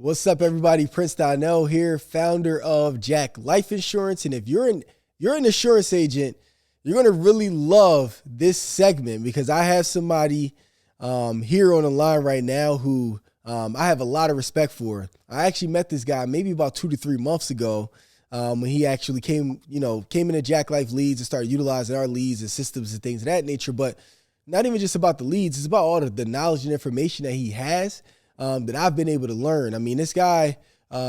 What's up, everybody? Prince Donnell here, founder of Jack Life Insurance. And if you're an insurance agent, you're gonna really love this segment because I have somebody here on the line right now who I have a lot of respect for. I actually met this guy maybe about 2 to 3 months ago when he actually came into Jack Life Leads and started utilizing our leads and systems and things of that nature. But not even just about the leads, it's about all the knowledge and information that he has. That I've been able to learn. I mean, this guy,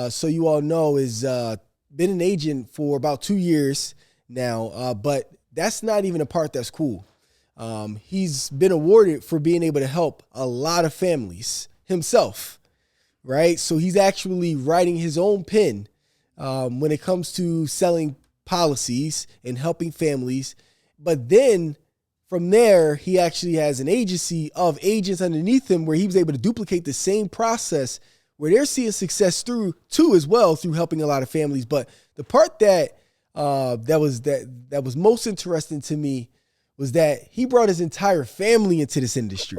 so you all know, is been an agent for about 2 years now, but that's not even a part that's cool. He's been awarded for being able to help a lot of families himself, right? So he's actually writing his own pen when it comes to selling policies and helping families. But then from there, he actually has an agency of agents underneath him where he was able to duplicate the same process where they're seeing success through too as well through helping a lot of families. But the part that was most interesting to me was that he brought his entire family into this industry.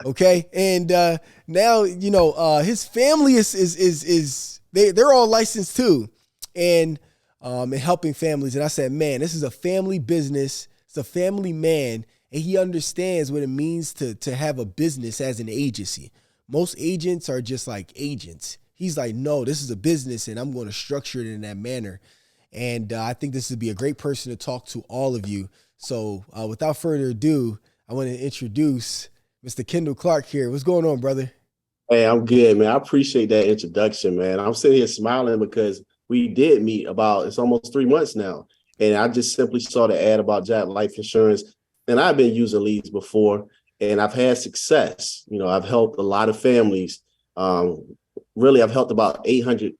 Okay, and now his family is they're all licensed too, and helping families. And I said, man, this is a family business. It's a family man, and he understands what it means to have a business as an agency. Most agents are just like agents. He's like, no, this is a business, and I'm going to structure it in that manner. And I think this would be a great person to talk to all of you. So without further ado, I want to introduce Mr. Kendall Clark here. What's going on, brother? Hey, I'm good, man. I appreciate that introduction, man. I'm sitting here smiling because we did meet it's almost 3 months now. And I just simply saw the ad about Jack Life Insurance. And I've been using leads before, and I've had success. You know, I've helped a lot of families. Really, I've helped about 800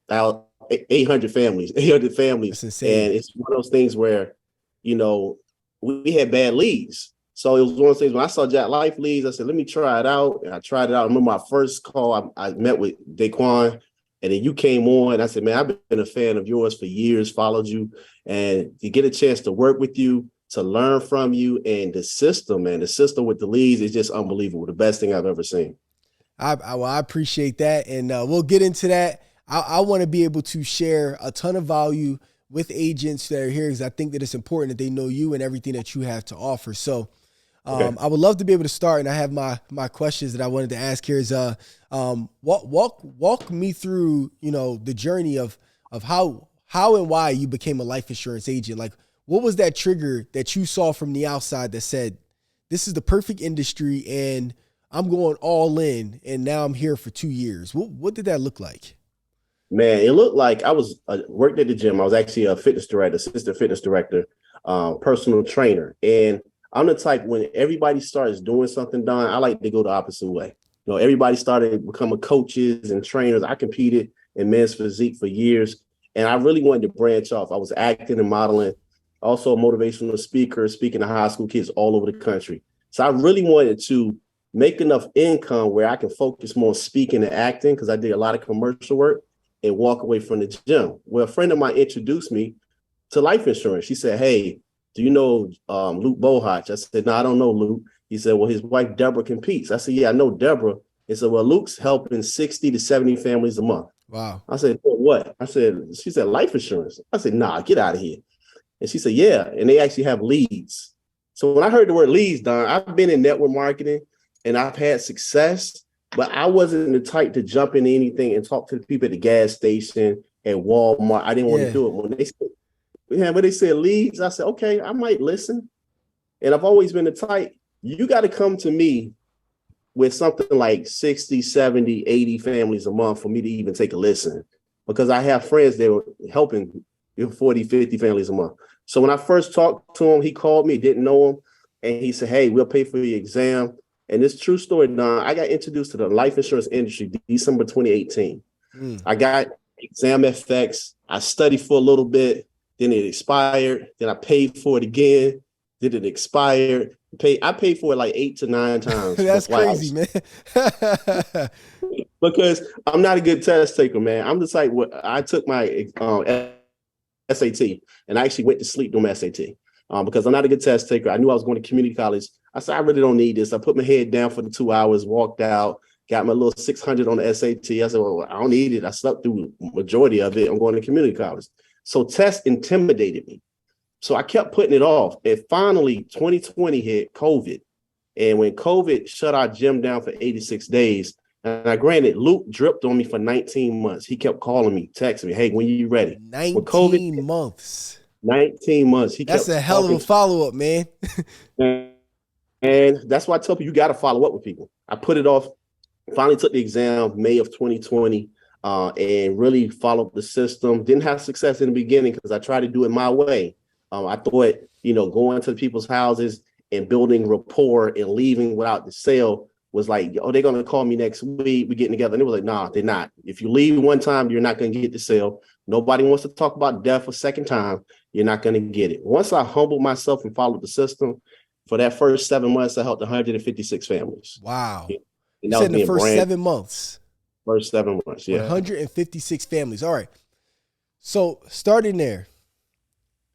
families. That's insane. And it's one of those things where, we had bad leads. So it was one of those things when I saw Jack Life Leads, I said, let me try it out. And I tried it out. I remember my first call, I met with Daquan. And then you came on, and I said, man, I've been a fan of yours for years, followed you, and to get a chance to work with you, to learn from you, and the system with the leads is just unbelievable. The best thing I've ever seen. I appreciate that, and we'll get into that. I want to be able to share a ton of value with agents that are here because I think that it's important that they know you and everything that you have to offer. So Okay. I would love to be able to start, and I have my questions that I wanted to ask here is walk me through, the journey of how and why you became a life insurance agent. Like, what was that trigger that you saw from the outside that said, this is the perfect industry and I'm going all in, and now I'm here for 2 years? What did that look like? Man, it looked like I was worked at the gym. I was actually a fitness director, assistant fitness director, personal trainer. And I'm the type when everybody starts doing something, Don, I like to go the opposite way. Everybody started becoming coaches and trainers. I competed in men's physique for years, and I really wanted to branch off. I was acting and modeling, also a motivational speaker, speaking to high school kids all over the country. So I really wanted to make enough income where I can focus more on speaking and acting because I did a lot of commercial work and walk away from the gym. Well, a friend of mine introduced me to life insurance. She said, hey, do you know Luke Bohach? I said, no, I don't know Luke. He said, well, his wife, Deborah, competes. I said, yeah, I know Deborah. He said, well, Luke's helping 60 to 70 families a month. Wow. I said, well, what? She said, life insurance. I said, nah, get out of here. And she said, yeah. And they actually have leads. So when I heard the word leads, Don, I've been in network marketing and I've had success, but I wasn't the type to jump into anything and talk to the people at the gas station, at Walmart. I didn't want to do it. When they said leads, I said, okay, I might listen. And I've always been the type, you got to come to me with something like 60, 70, 80 families a month for me to even take a listen, because I have friends that were helping 40, 50 families a month. So when I first talked to him, he called me, didn't know him. And he said, hey, we'll pay for your exam. And this true story, Don, I got introduced to the life insurance industry December 2018. I got exam FX. I studied for a little bit. Then it expired. Then I paid for it again. Then it expired. I paid for it like 8 to 9 times. That's crazy, man. Because I'm not a good test taker, man. I'm the type where I took my SAT and I actually went to sleep during my SAT because I'm not a good test taker. I knew I was going to community college. I said, I really don't need this. I put my head down for the 2 hours, walked out, got my little 600 on the SAT. I said, well, I don't need it. I slept through the majority of it. I'm going to community college. So tests intimidated me. So I kept putting it off. And finally, 2020 hit, COVID. And when COVID shut our gym down for 86 days, and I granted, Luke dripped on me for 19 months. He kept calling me, texting me, hey, when are you ready? 19 months. 19 months. That's a hell of a follow-up, man. And that's why I tell people you got to follow up with people. I put it off, finally took the exam May of 2020, and really followed the system. Didn't have success in the beginning because I tried to do it my way. I thought, going to people's houses and building rapport and leaving without the sale was like, oh, they're going to call me next week. We're getting together. And it was like, nah, they're not. If you leave one time, you're not going to get the sale. Nobody wants to talk about death a second time. You're not going to get it. Once I humbled myself and followed the system, for that first 7 months, I helped 156 families. Wow. And you said in the first 7 months. First 7 months, yeah. 156 families. All right. So starting there,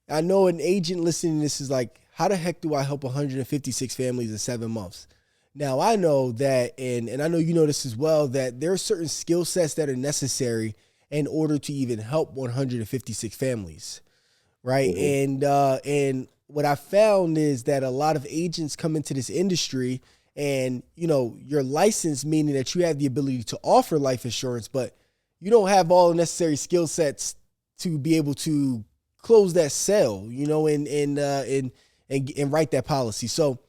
I know an agent listening to this is like, how the heck do I help 156 families in 7 months? Now, I know that, and I know you know this as well, that there are certain skill sets that are necessary in order to even help 156 families, right? Mm-hmm. And what I found is that a lot of agents come into this industry and, you're licensed, meaning that you have the ability to offer life insurance, but you don't have all the necessary skill sets to be able to close that sale, and write that policy. So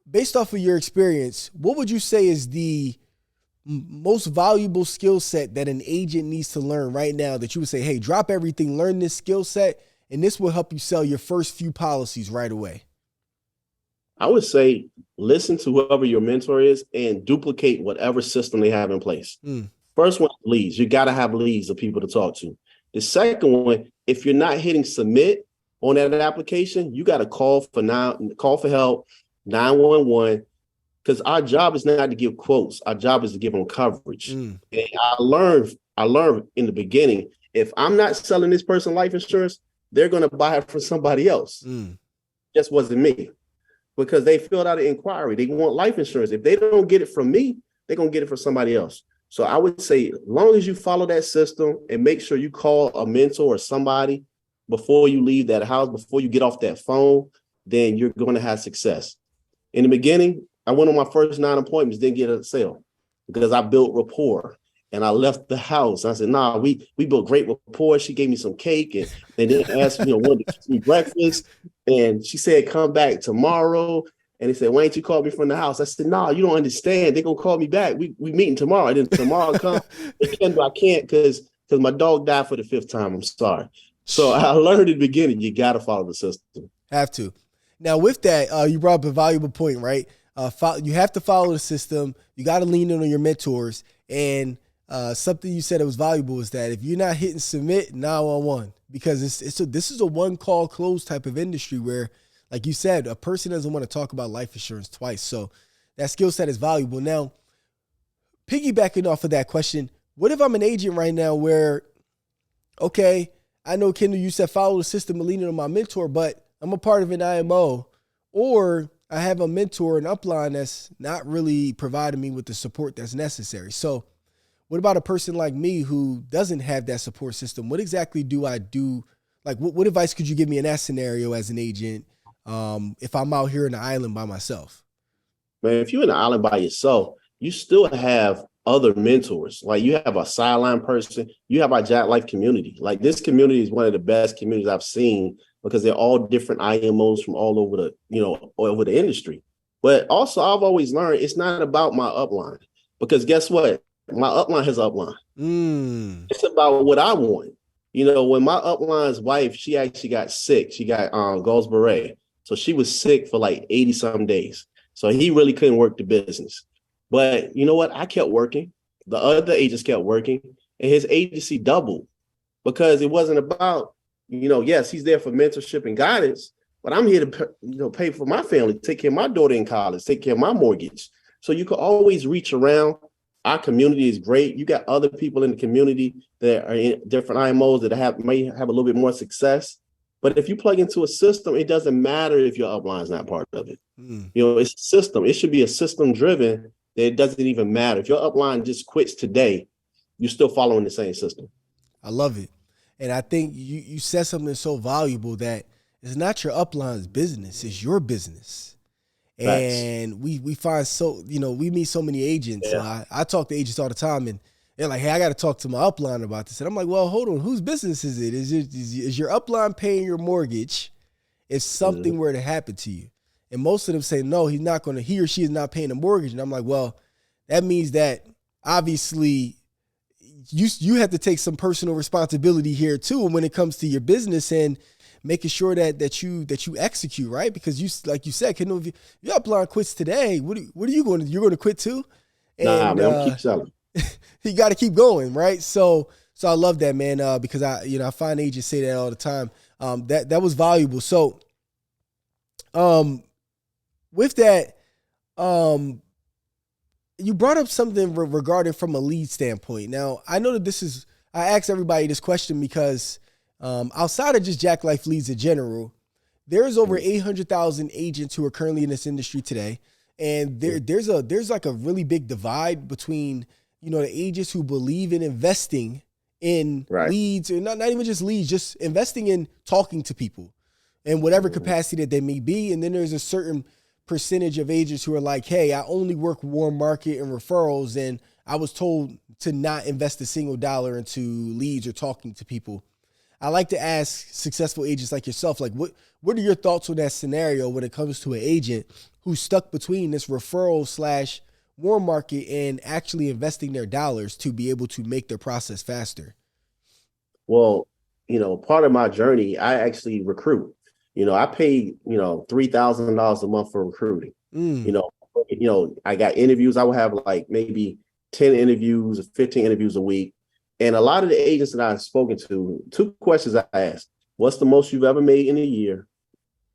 based off of your experience, what would you say is the most valuable skill set that an agent needs to learn right now that you would say, hey, drop everything, learn this skill set, and this will help you sell your first few policies right away? I would say listen to whoever your mentor is and duplicate whatever system they have in place. First one, leads. You got to have leads of people to talk to. The second one, if you're not hitting submit on that application, you got to call for help, 911, because our job is not to give quotes. Our job is to give them coverage. And I learned in the beginning, if I'm not selling this person life insurance, they're going to buy it from somebody else. Just wasn't me, because they filled out an inquiry. They want life insurance. If they don't get it from me, they're going to get it from somebody else. So I would say, as long as you follow that system and make sure you call a mentor or somebody before you leave that house, before you get off that phone, then you're going to have success. In the beginning, I went on my first 9 appointments, didn't get a sale because I built rapport. And I left the house. I said, nah, we built great rapport. She gave me some cake and then asked me, wanted to give me breakfast. And she said, come back tomorrow. And they said, why ain't you call me from the house? I said, nah, you don't understand. They're going to call me back. We meeting tomorrow. And then tomorrow come. I can't because my dog died for the 5th time. I'm sorry. So I learned in the beginning, you got to follow the system. Have to. Now with that, you brought up a valuable point, right? You have to follow the system. You got to lean in on your mentors. And something you said that was valuable is that if you're not hitting submit, 911, because this is a one call close type of industry where, like you said, a person doesn't want to talk about life insurance twice. So that skill set is valuable. Now, piggybacking off of that question, what if I'm an agent right now where, okay, I know, Kendall, you said follow the system and lean in on my mentor, but I'm a part of an IMO, or I have a mentor, an upline that's not really providing me with the support that's necessary. So what about a person like me who doesn't have that support system? What exactly do I do? Like, what advice could you give me in that scenario as an agent if I'm out here in the island by myself? Man, if you're in the island by yourself, you still have other mentors. Like, you have a sideline person. You have our Jack Life community. Like, this community is one of the best communities I've seen because they're all different IMOs from all over over the industry. But also, I've always learned it's not about my upline, because guess what? My upline has upline. It's about what I want. When my upline's wife, she actually got sick. She got Gauze Beret. So she was sick for like 80 some days. So he really couldn't work the business. But you know what? I kept working. The other agents kept working, and his agency doubled, because it wasn't about, yes, he's there for mentorship and guidance, but I'm here to pay for my family, take care of my daughter in college, take care of my mortgage. So you can always reach around. Our community is great. You got other people in the community that are in different IMOs that may have a little bit more success. But if you plug into a system, it doesn't matter if your upline is not part of it. It's a system. It should be a system driven that it doesn't even matter. If your upline just quits today, you're still following the same system. I love it. And I think you said something so valuable that it's not your upline's business, it's your business. Facts. And we find we meet so many agents. Yeah. I talk to agents all the time, and they're like, hey, I got to talk to my upline about this. And I'm like, well, hold on. Whose business is it? Is your upline paying your mortgage if something were to happen to you? And most of them say, no, he or she is not paying the mortgage. And I'm like, well, that means that obviously you have to take some personal responsibility here too when it comes to your business and making sure that you execute, right? Because like you said, Kendall, if your upline quits today, what are you going to? You're going to quit too? And, nah, man, I'm keep selling. You got to keep going, right? So I love that, man, because I find agents say that all the time. That was valuable. So, with that, you brought up something regarding from a lead standpoint. Now, I know that I asked everybody this question because outside of just Jack Life leads in general, there's over 800,000 agents who are currently in this industry today. And there's like a really big divide between, the agents who believe in investing in leads, or not even just leads, just investing in talking to people in whatever capacity that they may be. And then there's a certain percentage of agents who are like, hey, I only work warm market and referrals, and I was told to not invest a single dollar into leads or talking to people. I like to ask successful agents like yourself, like, what are your thoughts on that scenario when it comes to an agent who's stuck between this referral / warm market and actually investing their dollars to be able to make their process faster? Well, part of my journey, I actually recruit. I paid, $3,000 a month for recruiting. I got interviews. I would have like maybe 10 interviews or 15 interviews a week. And a lot of the agents that I've spoken to, 2 questions I asked: what's the most you've ever made in a year?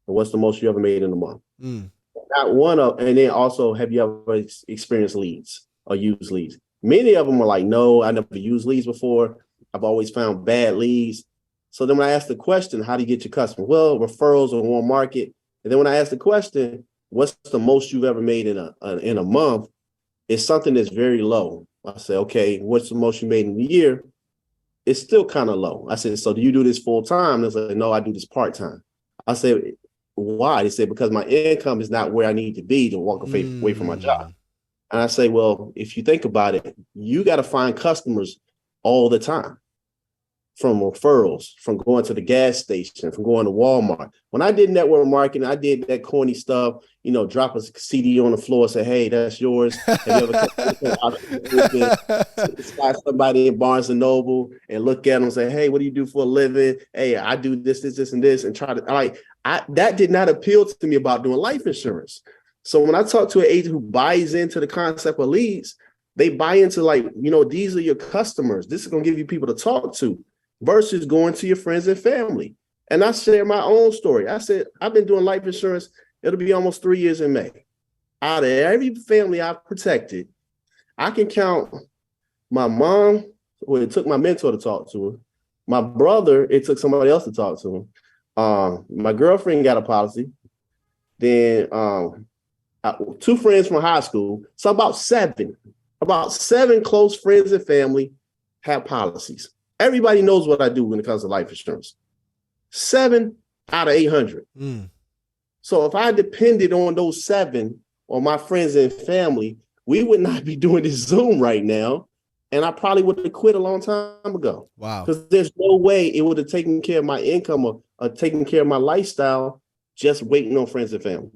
And what's the most you ever made in a month? Not one of, and then also, have you ever experienced leads or used leads? Many of them were like, no, I never used leads before. I've always found bad leads. So then when I asked the question, how do you get your customers? Well, referrals or warm market. And then when I asked the question, what's the most you've ever made in a month? It's something that's very low. I say, okay, what's the most you made in a year? It's still kind of low. I said, so do you do this full time? They said, no, I do this part time. I said, why? They said, because my income is not where I need to be to walk away from my job. And I say, well, if you think about it, you got to find customers all the time, from referrals, from going to the gas station, from going to Walmart. When I did network marketing, I did that corny stuff, drop a CD on the floor, say, hey, that's yours. Have you ever spot somebody in Barnes and Noble and look at them and say, hey, what do you do for a living? Hey, I do this, and this, and try to, that did not appeal to me about doing life insurance. So when I talk to an agent who buys into the concept of leads, they buy into these are your customers. This is going to give you people to talk to, versus going to your friends and family. And I share my own story. I said, I've been doing life insurance. It'll be almost 3 years in May. Out of every family I've protected, I can count my mom, well, it took my mentor to talk to her. My brother, it took somebody else to talk to him. My girlfriend got a policy. Then 2 friends from high school. So about seven close friends and family have policies. Everybody knows what I do when it comes to life insurance. 7 out of 800. So if I depended on those 7 on my friends and family, we would not be doing this Zoom right now. And I probably would have quit a long time ago. Wow. Because there's no way it would have taken care of my income or taken care of my lifestyle just waiting on friends and family.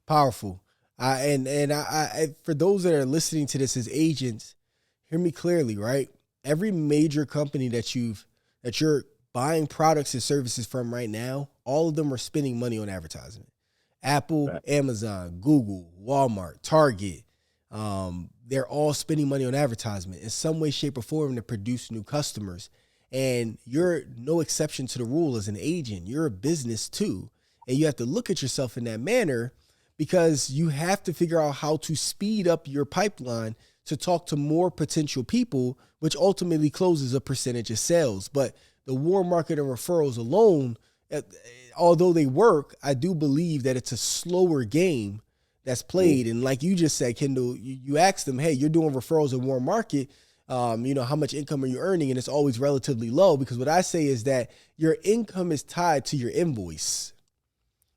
Powerful. I for those that are listening to this as agents, hear me clearly, right? Every major company that you're buying products and services from right now, all of them are spending money on advertisement. Apple, right. Amazon, Google, Walmart, Target, they're all spending money on advertisement in some way, shape, or form to produce new customers. And you're no exception to the rule as an agent. You're a business too. And you have to look at yourself in that manner, because you have to figure out how to speed up your pipeline to talk to more potential people, which ultimately closes a percentage of sales. But the warm market and referrals alone, although they work, I do believe that it's a slower game that's played. And like you just said, Kendall, you asked them, hey, you're doing referrals in warm market. How much income are you earning? And it's always relatively low, because what I say is that your income is tied to your invoice.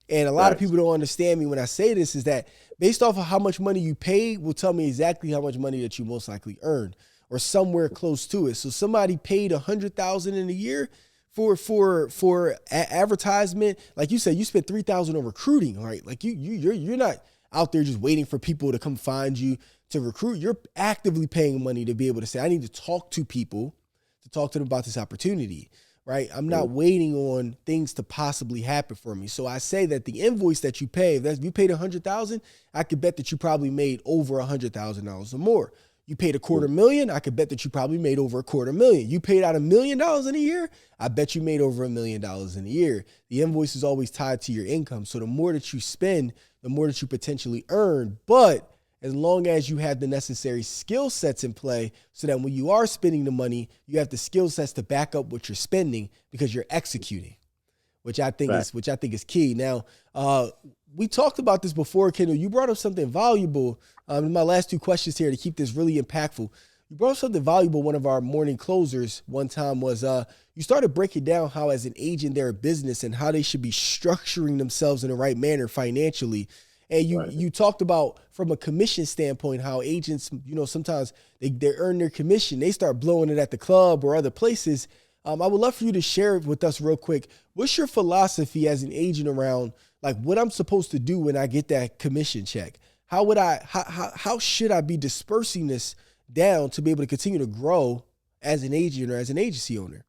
And a lot of people don't understand me when I say this, is that based off of how much money you pay will tell me exactly how much money that you most likely earned, or somewhere close to it. So somebody paid $100,000 in a year for advertisement. Like you said, you spent $3,000 on recruiting, right? Like you're not out there just waiting for people to come find you to recruit. You're actively paying money to be able to say, I need to talk to people, to talk to them about this opportunity, right? I'm not waiting on things to possibly happen for me. So I say that the invoice that you pay, if you paid $100,000, I could bet that you probably made over $100,000 or more. You paid $250,000, I could bet that you probably made over $250,000. You paid out $1 million in a year, I bet you made over $1 million in a year. The invoice is always tied to your income. So the more that you spend, the more that you potentially earn. But as long as you have the necessary skill sets in play, so that when you are spending the money, you have the skill sets to back up what you're spending, because you're executing, which I think is key. Now, we talked about this before, Kendall. You brought up something valuable. In my last two questions here to keep this really impactful, you brought up something valuable. One of our morning closers one time was you started breaking down how, as an agent, they're a business and how they should be structuring themselves in the right manner financially. And you talked about, from a commission standpoint, how agents, sometimes they earn their commission, they start blowing it at the club or other places. I would love for you to share with us real quick. What's your philosophy as an agent around, like, what I'm supposed to do when I get that commission check? How should I be dispersing this down to be able to continue to grow as an agent or as an agency owner?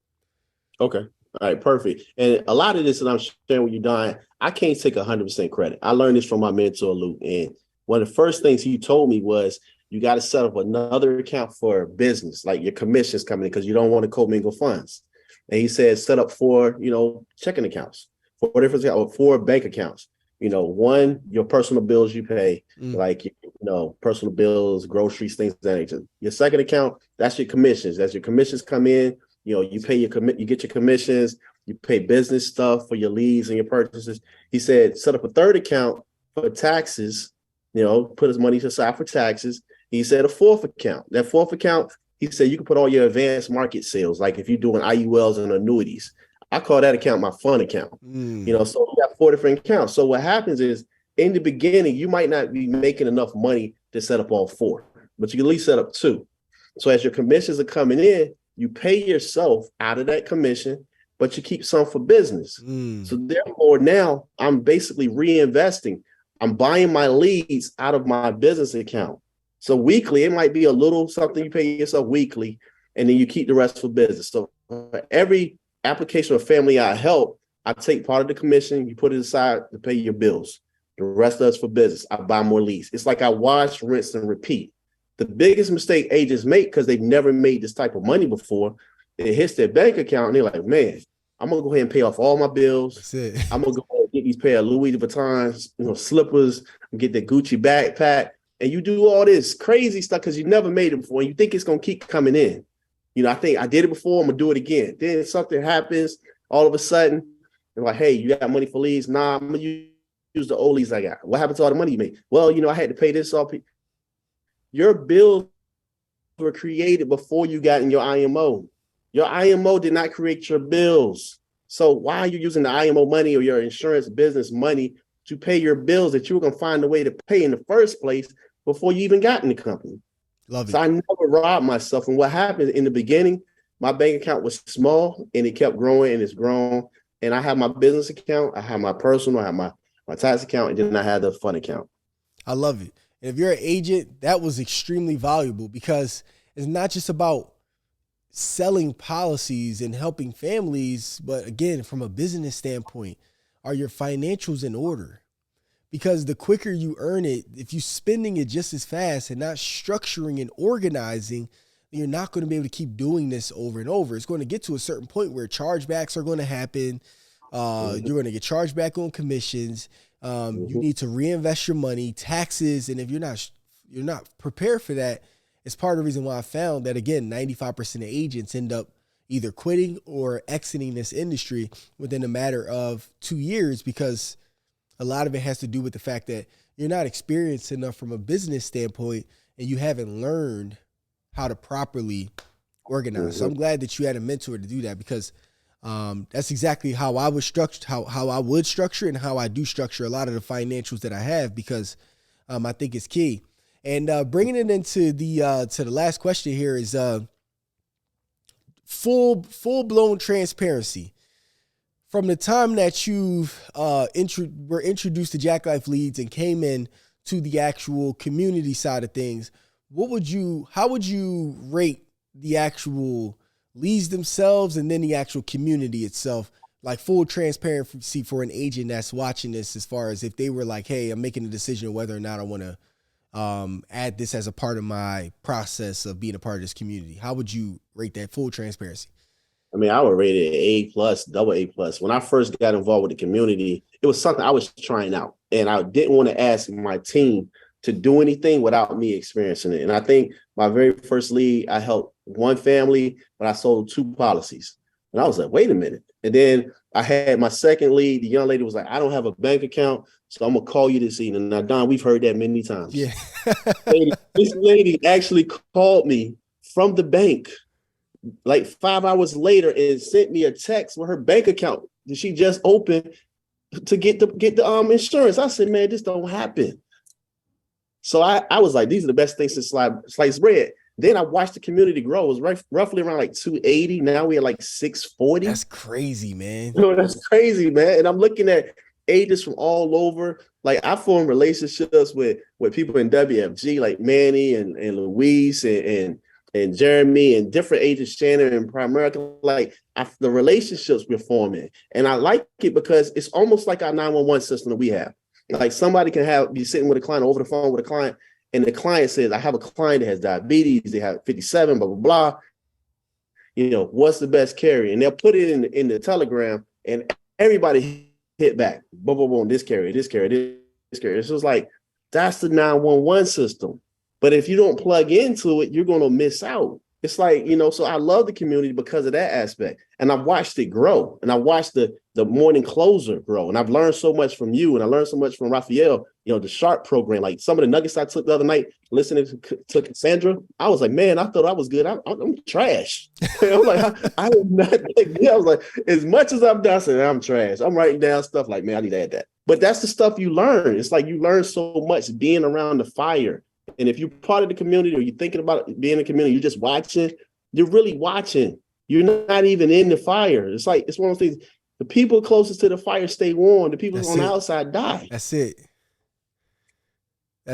Okay. All right, perfect. And a lot of this that I'm sharing with you, Don, I can't take 100% credit. I learned this from my mentor, Luke. And one of the first things he told me was, you got to set up another account for business, like your commissions coming in, because you don't want to commingle funds. And he said, set up 4, checking accounts, 4 bank accounts. One, your personal bills you pay, like, personal bills, groceries, things of that nature. Your second account, that's your commissions. As your commissions come in, you pay you get your commissions, you pay business stuff for your leads and your purchases. He said, set up a third account for taxes, put his money aside for taxes. He said a fourth account. That fourth account, he said, you can put all your advanced market sales, like if you're doing IULs and annuities. I call that account my fun account. So we got 4 different accounts. So what happens is, in the beginning, you might not be making enough money to set up all 4, but you can at least set up 2. So as your commissions are coming in, you pay yourself out of that commission, but you keep some for business. So therefore, now I'm basically reinvesting. I'm buying my leads out of my business account. So weekly, it might be a little something you pay yourself weekly, and then you keep the rest for business. So for every application or family I help, I take part of the commission, you put it aside to pay your bills. The rest of it's for business. I buy more leads. It's like I wash, rinse, and repeat. The biggest mistake agents make, because they've never made this type of money before, it hits their bank account and they're like, man, I'm going to go ahead and pay off all my bills. That's it. I'm going to go ahead and get these pair of Louis Vuitton, slippers, and get the Gucci backpack. And you do all this crazy stuff because you never made it before, and you think it's going to keep coming in. I think I did it before, I'm going to do it again. Then something happens, all of a sudden, they're like, hey, you got money for leads? Nah, I'm going to use the old leads I got. What happened to all the money you made? Well, I had to pay this off. Your bills were created before you got in your IMO. Your IMO did not create your bills. So why are you using the IMO money or your insurance business money to pay your bills that you were going to find a way to pay in the first place before you even got in the company? Love it. So I never robbed myself. And what happened in the beginning, my bank account was small and it kept growing and it's grown. And I have my business account, I have my personal, I have my tax account, and then I have the fund account. I love it. And if you're an agent, that was extremely valuable, because it's not just about selling policies and helping families, but again, from a business standpoint, are your financials in order? Because the quicker you earn it, if you're spending it just as fast and not structuring and organizing, you're not going to be able to keep doing this over and over. It's going to get to a certain point where chargebacks are going to happen. You're going to get charged back on commissions. You need to reinvest your money, taxes, and if you're not prepared for that, it's part of the reason why I found that, again, 95% of agents end up either quitting or exiting this industry within a matter of 2 years, because a lot of it has to do with the fact that you're not experienced enough from a business standpoint and you haven't learned how to properly organize. Mm-hmm. So I'm glad that you had a mentor to do that, because that's exactly how I would structure, how I would structure and how I do structure a lot of the financials that I have, because I think it's key. And bringing it into the last question here is full blown transparency. From the time that you've were introduced to Jack Life Leads and came in to the actual community side of things, how would you rate the actual leads themselves and then the actual community itself, like full transparency for an agent that's watching this, as far as if they were like, hey, I'm making a decision of whether or not I want to add this as a part of my process of being a part of this community? How would you rate that full transparency? I mean, I would rate it A+, double A+. When I first got involved with the community, it was something I was trying out, and I didn't want to ask my team to do anything without me experiencing it. And I think my very first lead, I helped one family, but I sold 2 policies. And I was like, wait a minute. And then I had my second lead. The young lady was like, I don't have a bank account, so I'm going to call you this evening. Now, Don, we've heard that many times. Yeah. This lady actually called me from the bank like 5 hours later and sent me a text with her bank account that she just opened to get the insurance. I said, man, this don't happen. So I was like, these are the best things since sliced bread. Then I watched the community grow. It was roughly around like 280. Now we're like 640. That's crazy, man. That's crazy, man. And I'm looking at agents from all over. Like, I formed relationships with people in WFG, like Manny and Luis and Jeremy and different agents, Shannon and Primerica. Like, the relationships we're forming. And I like it because it's almost like our 911 system that we have. Like, somebody can be sitting with a client, over the phone with a client, and the client says, I have a client that has diabetes, they have 57, blah, blah, blah. You know, what's the best carrier? And they'll put it in the telegram, and everybody hit back. Boom, boom, boom, this carrier, this carrier, this carrier. So it's like, that's the 911 system. But if you don't plug into it, you're going to miss out. It's like, you know, so I love the community because of that aspect. And I've watched it grow. And I watched the morning closer grow. And I've learned so much from you. And I learned so much from Raphael, you know, the Sharp program. Like, some of the nuggets I took the other night, listening to Cassandra, I was like, man, I thought I was good. I'm trash. I'm like, I am not that good. I was like, as much as I've done, I said, I'm trash. I'm writing down stuff like, man, I need to add that. But that's the stuff you learn. It's like you learn so much being around the fire. And if you're part of the community, or you're thinking about being in the community, you're just watching, you're really watching. You're not even in the fire. It's like, it's one of those things. The people closest to the fire stay warm. The people on the outside die. That's it.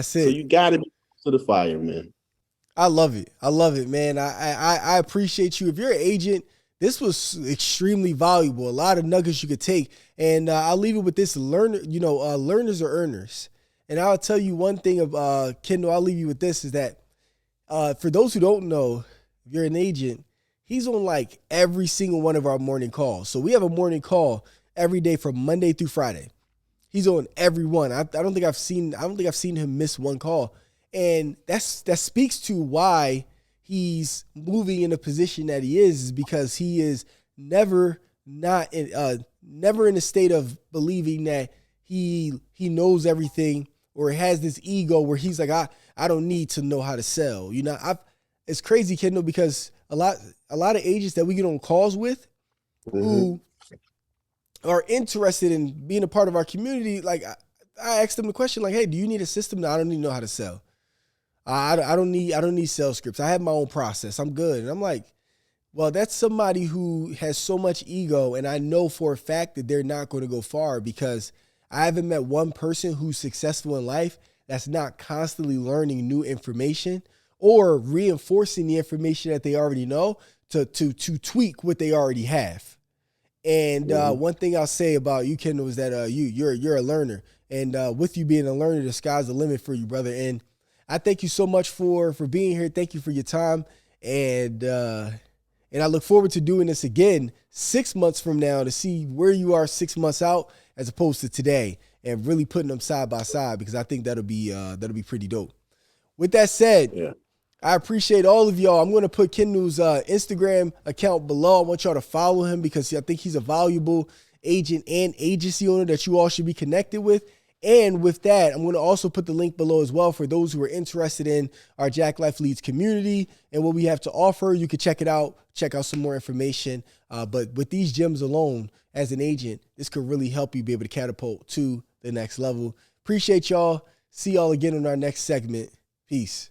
So you got to be close to the fire, man. I love it. I love it, man. I appreciate you. If you're an agent, this was extremely valuable. A lot of nuggets you could take. And I'll leave it with this. Learners are earners. And I'll tell you one thing of Kendall, I'll leave you with this, is that for those who don't know, if you're an agent, he's on like every single one of our morning calls. So we have a morning call every day from Monday through Friday. He's on every one. I don't think I've seen him miss one call. And that speaks to why he's moving in the position that he is because he is never in a state of believing that he knows everything, or has this ego where he's like, I don't need to know how to sell. You know, it's crazy, Kendall, because a lot of agents that we get on calls with who are interested in being a part of our community, like I asked them the question, like, hey, do you need a system? No, I don't need to know how to sell. I don't need sales scripts. I have my own process. I'm good. And I'm like, well, that's somebody who has so much ego, and I know for a fact that they're not going to go far, because I haven't met one person who's successful in life that's not constantly learning new information or reinforcing the information that they already know to tweak what they already have. And one thing I'll say about you, Kendall, is that you're a learner, and with you being a learner, the sky's the limit for you, brother. And I thank you so much for being here. Thank you for your time, and I look forward to doing this again 6 months from now to see where you are 6 months out, as opposed to today, and really putting them side by side, because I think that'll be pretty dope. With that said, I appreciate all of y'all. I'm going to put Kendall's Instagram account below. I want y'all to follow him because I think he's a valuable agent and agency owner that you all should be connected with. And with that, I'm going to also put the link below as well for those who are interested in our Jack Life Leads community and what we have to offer. You can check it out, check out some more information. But with these gems alone, as an agent, this could really help you be able to catapult to the next level. Appreciate y'all. See y'all again on our next segment. Peace.